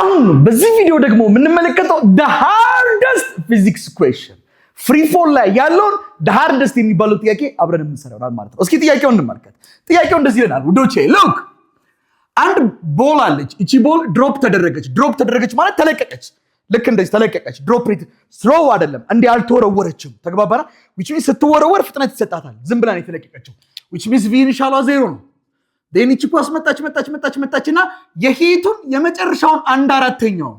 አሁን በዚህ ቪዲዮ ደግሞ የምንመለከተው the hardest physics question free fall ላይ ያለውን the hardest የሚባለው ጥያቄ አብረን እንሰራው ማለት ነው። እስኪ ጥያቄውን እንመልከት። ጥያቄው እንደዚህ ይላል ውዶቼ look አንድ ቦል አለች። እቺ ቦል ድሮፕ ተደረገች ማለት ተለቀቀች። ልክ እንደዚህ ተለቀቀች። ድሮፕ ሬት ስሎው አይደለም እንዴ አልተወረወረችም። ተግባባና which means ስትወረወር ፍጥነት ይሰጣታል። ዝም ብላ ነው የተለቀቀችው which means v ኢኒሻሏ 0 ነው። ዴኒቺ ኳስ መጣችና የሂቱን የመጨረሻውን 1/4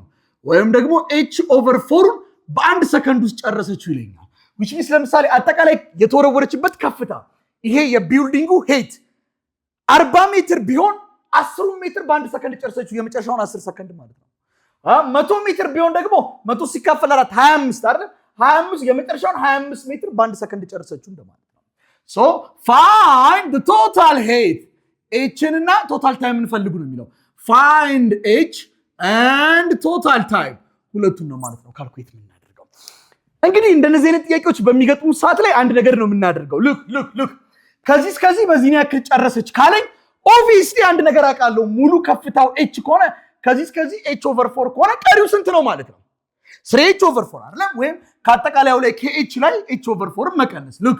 ወይም ደግሞ h/4 በአንድ ሰከንድ ውስጥ ጨረሰችው ይለኛል። which means ለምሳሌ አጠቃላይ የተወረወረችበት ከፍታ ይሄ የቢልዲንጉ ሄት 40 ሜትር ቢሆን 10 ሜትር በአንድ ሰከንድ ጨረሰችው። የመጨረሻውን 10 ሰከንድ ማለት ነው። 100 ሜትር ቢሆን ደግሞ 100 ሲካፈል 4 25 አይደል? 25 የመጨረሻውን 25 ሜትር በአንድ ሰከንድ ጨረሰችው እንደማለት ነው። so find the total height h እና total time እንፈልጉ ነው የሚለው። find h and total time ሁለቱን ነው ማለት ነው ካልኩሌት የምናደርገው። እንግዲህ እንደነዚህ አይነት ጥያቄዎች በሚገጥሙ ሰዓት ላይ አንድ ነገር ነው የምናደርገው። look ከዚህ በዚህ ያክል ጨረሰች ካለኝ obviously አንድ ነገር አውቃለሁ። ሙሉ ከፍታው h ከሆነ ከዚህ h/4 ከሆነ ቀሪው ስንት ነው ማለት ነው? 3h/4 አይደል? ወይም ከአጠቃላዩ ላይ ከh ላይ h/4 መቀነስ። look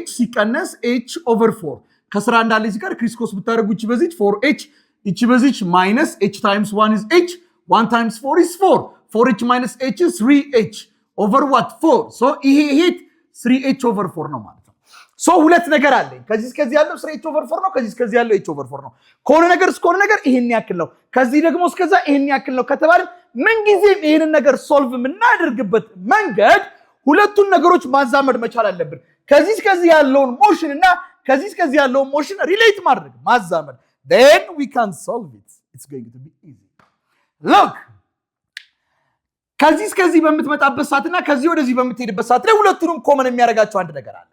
h ሲቀነስ h/4 ከስራ እንዳለ እዚህ ጋር ክሪስኮስ ብታደርጉ እቺ በዚች 4h እቺ በዚች ማይነስ h times 1 is h 1 times 4 is 4 4h minus h is 3h over what 4 so ይሄ 3h/4 ነው ማለት ነው። so ሁለት ነገር አለኝ። ከዚህ ያለው 3h/4 ነው። ከዚህ ያለው h/4 ነው። ከሆነ ነገር ይሄን ያክል ነው። ከዚህ ደግሞ እስከዛ ይሄን ያክል ነው ከተባለ ምን ጊዜም ይሄንን ነገር ሶልቭ የምናደርግበት መንገድ ሁለቱን ነገሮች ማዛመድ መቻል አለብን። ከዚህ ያለውን ሞሽን እና ከዚህ ያለውን ሞሽን ሪሌት ማድረግ ማዛመድ then we can solve it. It's going to be easy. look ከዚህ በምትመጣበት ሰዓትና ከዚህ ወደዚህ በምትሄድበት ሰዓት ላይ ሁለቱንም ኮመን የሚያደርጋቸው አንድ ነገር አለ።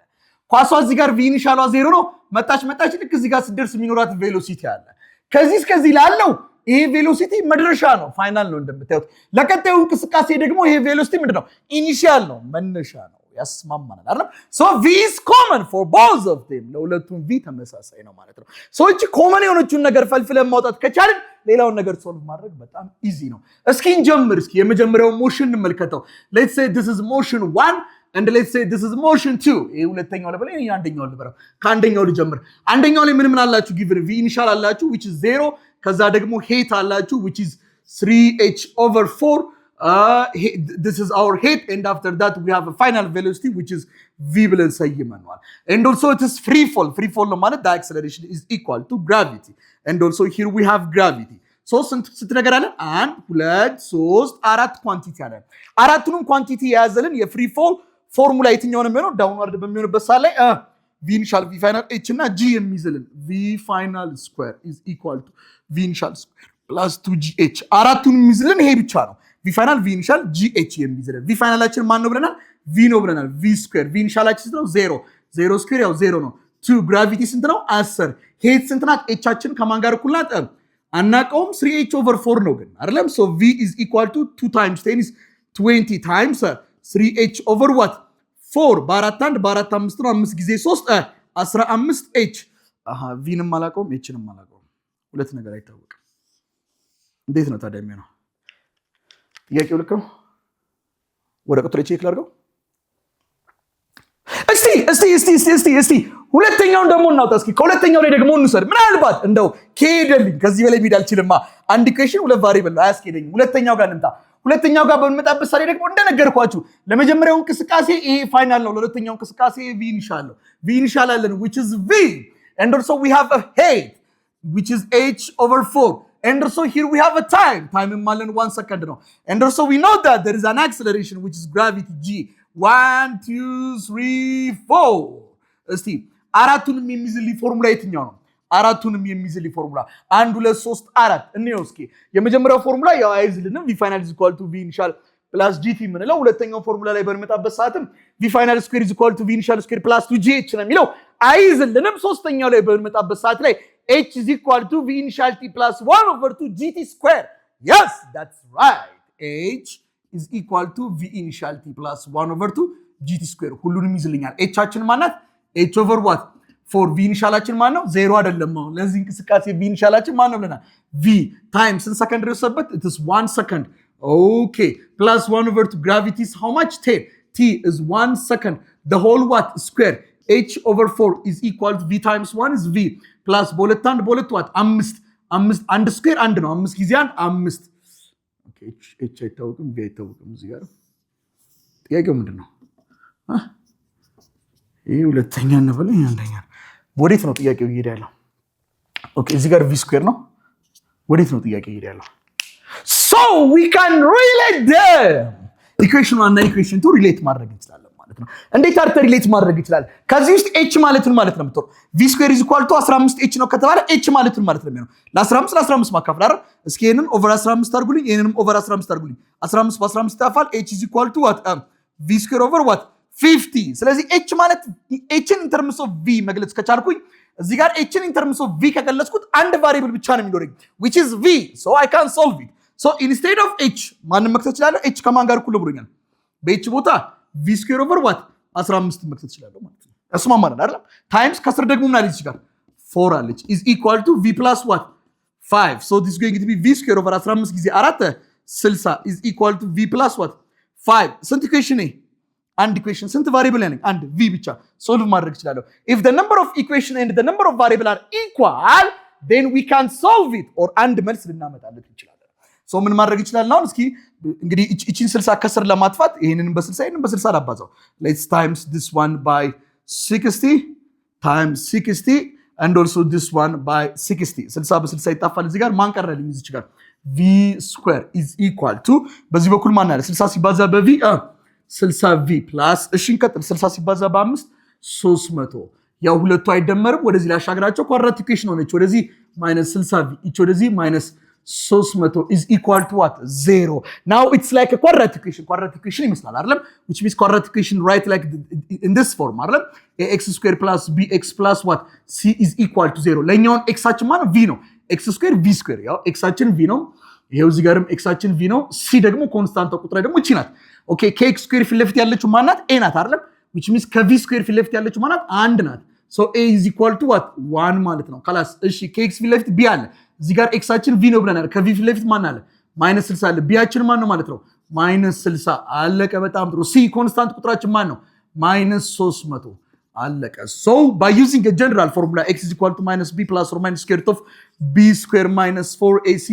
ኳሷ እዚህ ጋር v ኢኒሻሏ 0 ነው። መጣች ልክ እዚህ ጋር ስትደርስ የሚኖራት ቬሎሲቲ አለ። ከዚህ ላለው ይሄ ቬሎሲቲ መድረሻ ነው፣ ፋይናል ነው እንደምታዩት። ለቀጣዩ እንቅስቃሴ ደግሞ ይሄ ቬሎሲቲ ምንድነው? ኢኒሺያል ነው፣ መነሻ ነው። ያስማማናል አይደል? so v is common for both of them ለሁለቱም v ተመሳሳይ ነው ማለት ነው። so እቺ ኮመን የሆነችውን ነገር ፈልፍለን ማውጣት ከቻልን ሌላውን ነገር ሶልቭ ማድረግ በጣም ኢዚ ነው። እስኪ እንጀምር። እስኪ የመጀመሪያው ሞሽን እንመልከተው። let's say this is motion 1 and let's say this is motion 2 ይሄ ሁለተኛው ለበለ ይሄ አንደኛው ልበረው። ከአንደኛው ልጀምር። አንደኛው ላይ ምን አላችሁ? given v ኢኒሻል አላችሁ which is 0 ከዛ ደግሞ height አላችሁ which is 3h/4 this is our height and after that we have a final velocity which is v ብለን ሰይመናል። and also it is free fall ነው ማለት the acceleration is equal to gravity and also here we have gravity so ስንት ነገር አለ? 1 2 3 4 ኳንቲቲ አለ። አራቱንም ኳንቲቲ የያዘልን የፍሪ ፎል ፎርሙላ የትኛው ነው የሚሆነው? ዳውንዋርድ በሚሆንበት ሰዓት ላይ v initial v final h እና g የሚይዝልን v final square is equal to v initial square plus 2gh አራቱንም የሚይዝልን ይሄ ብቻ ነው። v final v initial gh የሚይዝልን v finalችን ማን ነው ብለናል? v ነው ብለናል። v square v initialችን ስንት ነው? 0 square ያው 0 ነው። 2 gravity ስንት ነው? 10 height ስንት ናት? hችን ከማን ጋር እኩል ናት? አናቀውም 3h/4 ነው ግን አይደለም። so v is equal to 2 times 10 is 20 times 3h/what 4 በ4 5 ነው 5 ጊዜ 3 15h v ንም አላቀውም hንም አላቀውም። ሁለት ነገር አይታወቅም። እንዴት ነው ታዲያ የሚሆነው? ጥያቄው ልክ ነው? ወረቀቱ ላይ ቼክ ላድርገው። እስቲ ሁለተኛውን ደግሞ እናውጣ። እስኪ ከሁለተኛው ላይ ደግሞ እንውሰድ። ምናልባት እንደው ከሄደልኝ ከዚህ በላይ ሄድ አልችልማ። አንድ ኢኩዌሽን ሁለት ቫሪብል ነው አያስኬደኝም። ሁለተኛው ጋር እንምጣ። ሁለተኛው ጋር በመጣበት ሰዓት ደግሞ እንደነገርኳችሁ ለመጀመሪያው እንቅስቃሴ ይሄ ፋይናል ነው። ለሁለተኛው እንቅስቃሴ v ኢኒሻል ነው። v ኢኒሻል አለን which is v and also we have a height which is h/4 and also here we have a time ማለት 1 second ነው. and also we know that there is an acceleration which is gravity g 1 2 3 4 እስቲ አራቱንም የሚይዝልኝ ፎርሙላ የትኛው ነው? አራቱንም የሚይዝልኝ ፎርሙላ 1 2 3 4 እንየው እስኪ። የመጀመሪያው ፎርሙላ ያው አይዝልንም v final is equal to v initial plus gt ምንለው። ሁለተኛው ፎርሙላ ላይ በመጣበት ሰዓትም v final square is equal to v initial square plus 2gh ነው የሚለው አይዝልንም። ሶስተኛው ላይ በመጣበት ሰዓት ላይ h is equal to v initial t plus 1/2 gt square. yes that's right, h is equal to v initial t plus 1/2 gt square ሁሉንም ይዝልኛል። hችን ማናት? h/what for v ኢኒሻላችን ማን ነው 0 አይደለም ነው ለዚህ እንቅስቃሴ v ኢኒሻላችን ማን ነው ብለናል v time ስንት ሰከንድ ይወሰድበት it is 1 second okay plus 1 over 2 gravity is how much 10 t is 1 second the whole what square h over 4 is equal to v times 1 is v plus በሁለት what 5 አንድ ስኩዌር አንድ ነው 5 ጊዜ 5 okay h አይታወቅም v አይታወቅም እዚህ ጋር ጥያቄው ምንድነው ይሄ ሁለተኛ ነው ብለኝ አንደኛ ወዴት ነው ጥያቄው እየሄደ ያለው ኦኬ እዚህ ጋር v ስኩዌር ነው ወዴት ነው ጥያቄው እየሄደ ያለው so we can relate them equation 1 እና equation 2 relate ማድረግ እንችላለን ማለት ነው እንዴት አርተ relate ማድረግ ይችላል ከዚህ ውስጥ h ማለት ነው ማለት ነው የምትወር v square is equal to 15 h ነው ከተባለ h ማለት ነው ማለት ነው የሚሆነው ለ15 ማካፈል አይደል እስኪ ይሄንን ኦቨር 15 አድርጉልኝ ይሄንንም ኦቨር 15 አድርጉልኝ 15 በ15 ይጣፋል h is equal to what v square over what 50 ስለዚህ h ማለት h in terms of v መግለጽ ከቻልኩኝ እዚህ ጋር h in terms of v ከገለጽኩት አንድ ቫሪብል ብቻ ነው የሚኖረኝ which is v so I can solve it so instead of h ማንን መክተት ይችላል h ከማን ጋር እኩል ብሎኛል በh ቦታ v square over what 15 መክተት ይችላል ማለት ነው እስማማን አይደል ታይምስ ከስር ደግሞ ምን አለች ጋር 4 አለች is equal to v plus what 5 so this is going to be v square over 15 ጊዜ 4 60 is equal to v plus what 5 ስንት ኢኩዌሽን ነው አንድ ኢኩዌሽን ስንት ቫሪብል ያለኝ አንድ v ብቻ ሶልቭ ማድረግ ይችላል if the number of equation and the number of variable are equal then we can solve it or አንድ መልስ ልናመጣለት እንችላለን so ምን ማድረግ ይችላል ነው እስኪ እንግዲህ እቺን 60 ከስር ለማጥፋት ይሄንን በ60 ይሄንን በ60 ላባዛው let's times this one by 60 times 60 and also this one by 60 60 በ60 ይጣፋል እዚህ ጋር ማን ቀረልኝ እዚህ ጋር v square is equal to በዚህ በኩል ማን አለ 60 ሲባዛ በv 60v plus እሺ እንቀጥል 60 ሲባዛ በ5 300 ያው ሁለቱ አይደመርም ወደዚህ ላሻግራቸው ኳድራት ኢኩዌሽን ሆነች ወደዚህ -60v each ወደዚህ -300 is equal to what 0 now it's like a quadratic equation ይመስላል አይደል which means quadratic equation write like in this form አይደል ax square plus bx plus what c is equal to 0 ለኛው x አችን ማለት v ነው x square v square ያው x አችን v ነው ይሄው እዚህ ጋርም x አችን v ነው c ደግሞ ኮንስታንት ቁጥር ደግሞ እቺ ናት ኦኬ kx square ፊት ለፊት ያለችው ማናት a ናት አይደል which means ከv square ፊት ለፊት ያለችው ማናት አንድ ናት so a is equal to what 1 ማለት ነው خلاص እሺ kx ፊት ለፊት b አለ እዚህ ጋር x አችን v ነው ብለናል ከv ፊት ለፊት ማን አለ -60 አለ b አችን ማን ነው ማለት ነው -60 አለቀ በጣም ጥሩ c ኮንስታንት ቁጥራችን ማን ነው -300 አለቀ so by using a general formula x is equal to -b plus or minus square root of b square minus 4ac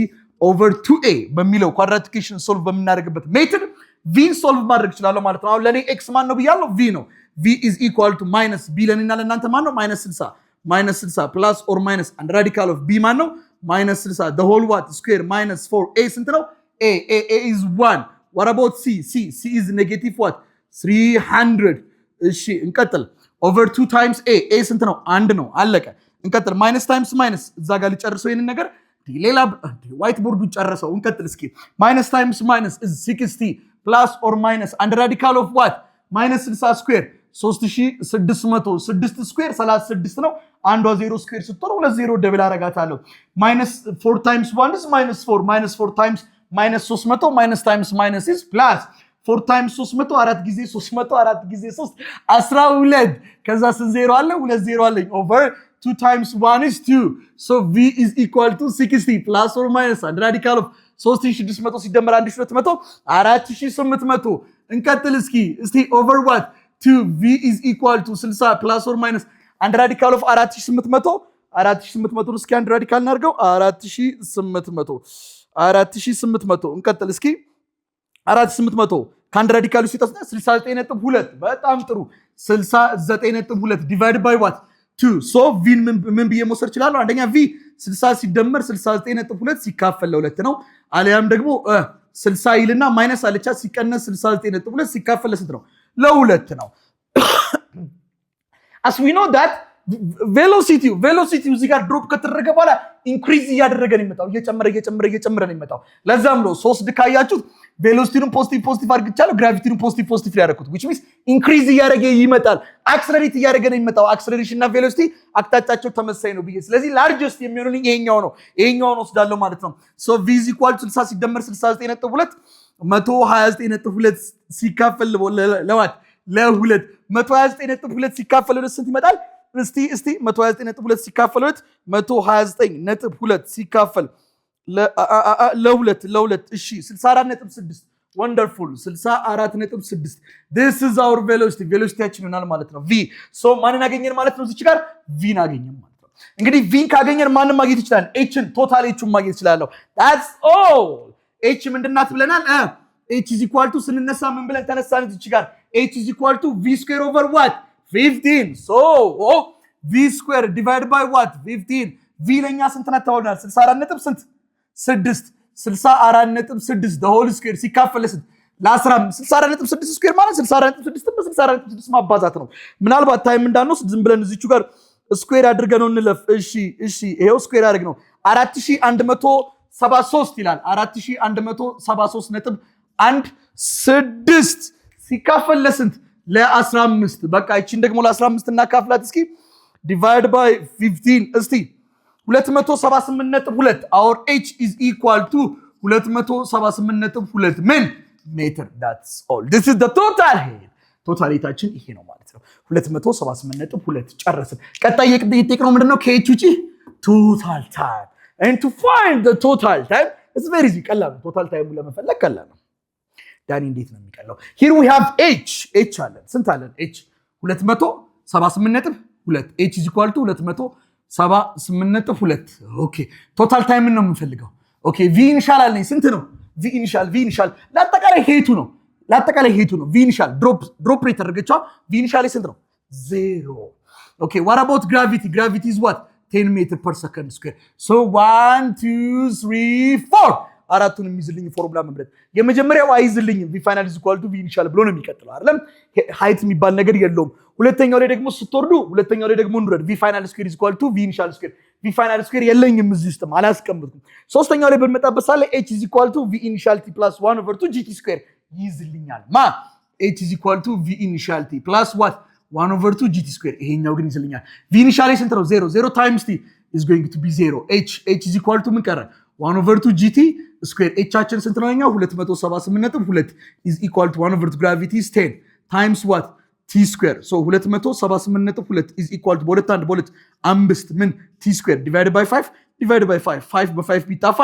over 2a በሚለው ኳድራቲክ ኢኩዌሽን ሶልቭ በሚናደርግበት ሜተድ v ሶልቭ ማድረግ ይችላል ማለት ነው አሁን ለኔ x ማን ነው ብያለሁ v ነው v is equal to minus b ለኔና ለእናንተ ማን ነው -60 plus or minus and radical of b ማን ነው -60 the whole what square minus 4a ስንት ነው a is 1 what about c is negative what 300 እሺ እንቀጥል over 2 times a ስንት ነው አንድ ነው አለቀ እንቀጥል minus times minus እዛ ጋር ሊጨርሰው ይሄን ነገር ሌላ ዋይት ቦርዱ ጨረሰው እንቀጥል እስኪ minus times minus is 60 plus or minus and radical of what -60 square 3600 6 square 36 ነው አንዷ 0 square ስትሆን ሁለት 0 ደብል አረጋታለሁ -4 times 1 is -4 -4 times -300 minus times minus is plus 4 times 300 4 ጊዜ 300 4 ጊዜ 3 12 ከዛ ስንት 0 አለ ሁለት 0 አለኝ over 2 times 1 is 2 so v is equal to 60 plus or minus and radical of 3600 ሲደመር 1200 4800 እንቀጥል እስቲ over what 2 v is equal to 60 plus or minus and radical of 4800 እስኪ አንድ ራዲካል እናርገው 4800 እንቀጥል እስኪ 4800 ከአንድ ራዲካሉ ሲጠፋ 69.2 በጣም ጥሩ 69.2 divided by what 2 so v ምን ብዬ መውሰድ ይችላል አንደኛ v 60 ሲደመር 69.2 ሲካፈል ለ2 ነው አሊያም ደግሞ 60 ይልና ማይነስ አለቻ ሲቀነስ 69.2 ሲካፈል ለስንት ነው ለ2 ነው as we know that velocity እዚህ ጋር ድሮፕ ከተደረገ በኋላ ኢንክሪዝ እያደረገ ነው የሚመጣው እየጨመረ ነው የሚመጣው ለዛም ነው 3 ድካያችሁት ቬሎሲቲውን ፖዚቲቭ አድርግቻለሁ ግራቪቲውን ፖዚቲቭ ያደረኩት which means ኢንክሪዝ እያደረገ ይመጣል አክሰለሬት እያደረገ ነው የሚመጣው አክሰለሬሽን እና ቬሎሲቲ አቅጣጫቸው ተመሳሳይ ነው ብዬ ስለዚህ ላርጀስት የሚሆነው ይሄኛው ነው ወስዳለሁ ማለት ነው so v is equal to 60 ሲደመር 69.2 129.2 ሲካፈል ለዋት ለ2 129.2 ሲካፈል ለስንት ይመጣል እስቲ 129.2 ሲካፈል 129.2 ሲካፈል ለ2 እሺ 64.6 ወንደርፉል 64.6 this is our velocityያችን ይሆናል ማለት ነው v ሶ ማንን አገኘን ማለት ነው እዚህ ጋር v ን አገኘን ማለት ነው እንግዲህ v ካገኘን ማንን ማግኘት ይችላል h ን ቶታል h ን ማግኘት ይችላል that's all h ምንድናት ብለናል h is equal to ስንነሳ ምን ብለን ተነሳን እዚህ ጋር h is equal to v square over what 15 so v square divided by what 15 v ለኛ ስንት ነታውናል 64 ስንት 6 64.6 the whole square ሲካፈል ለ15 64.6 ስኩዌር ማለት 64.6 በ64.6 ማባዛት ነው ምናልባት ታይም እንዳንወስድ ዝም ብለን እዚቹ ጋር ስኩዌር አድርገን ነው እንለፍ እሺ ይሄው ስኩዌር አድርገን ነው 4173 ይላል 4173.16 ሲካፈል ለ15 በቃ እቺን ደግሞ ለ15 እናካፍላት እስኪ divide by 15 እስቲ 278.2 our h is equal to 278.2 ምን ሜትር that's all this is the total here ቶታሊታችን ይሄ ነው ማለት ነው 278.2 ጨረስን ቀጣይ የጠየቅነው ምንድነው ከh ውጪ total time and to find the total time it's very easy ቀላል ነው ቶታል ታይሙን ለመፈለግ ቀላል ነው ዳኒ እንዴት ነው የሚቀለው here we have h አለን ስንት አለን h 278.2 h is equal to 278.2 ኦኬ ቶታል ታይም ነው የምንፈልገው ኦኬ v ኢኒሻል አለኝ ስንት ነው v ኢኒሻል ለአጠቃላይ ሄቱ ነው v ኢኒሻል ድሮፕ ሬት አድርገቻ v ኢኒሻል ስንት ነው 0 ኦኬ what about gravity is what 10 meter per second square so 1 2 3 4 አራቱን የሚዝልኝ ፎርሙላ መምረጥ የመጀመሪያው አይዝልኝም v final is equal to v initial ብሎ ነው የሚቀጥለው አይደለም ሃይት የሚባል ነገር የለውም ሁለተኛው ላይ ደግሞ ስትወርዱ ሁለተኛው ላይ ደግሞ እንድረድ v final square is equal to v initial square v final square የለኝም እዚህ ውስጥም አላስቀምጥኩም ሶስተኛው ላይ በመጣበት ሳለ h is equal to v initial t plus 1 over 2 gt square ይዝልኛል h is equal to v initial t plus what 1 over 2 gt square ይሄኛው ግን ይዝልኛል v initial ስንት ነው 0 times t is going to be 0 h is equal to ምን ቀረ 1 over 2 gt square hአችን ስንት ነውኛው 278.2 is equal to 1 over 2 gravity is 10 times what t square so 278.2 is equal to በሁለት 5 ምን t square divided by 5 5 by 5 ቢጣፋ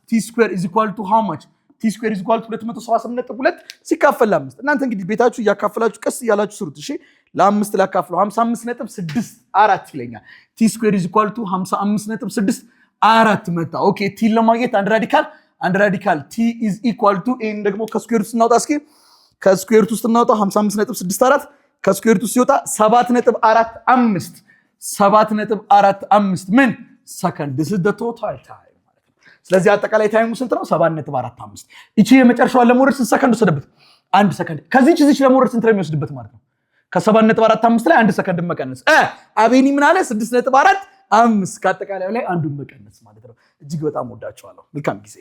t square is equal to how much t square is equal to 278.2 ሲካፈል ለ5 እናንተ እንግዲህ ቤታችሁ ያካፈላችሁ ቀስ ያላችሁ ስሩት እሺ ለ5 ላካፍለው 55.64 ይለኛል t square is equal to 55.64 መጣ ኦኬ t ለማግኘት አንድ ራዲካል t is equal to n ደግሞ ከስኩዌር ውስጥ እናውጣ እስኪ ከስኩዌር ውስጥ እናውጣ 55.64 ከስኩዌር ውስጥ ሲወጣ 7.45 ምን ሰከንድ this is the total time ማለት ነው ስለዚህ አጠቃላይ ታይሙ ስንት ነው 7.45 እቺ የመጨረሻው ለሞረድ ስንት ሰከንድ ወሰደበት 1 ሰከንድ ከዚህች ለሞረድ ስንት ነው የሚወስድበት ማለት ነው ከ7.45 ላይ 1 ሰከንድ መቀነስ አቤኒ ምን አለ 6.45 ከአጠቃላይ ላይ አንዱን መቀነስ ማለት ነው እጅግ በጣም ወዳችኋለሁ መልካም ጊዜ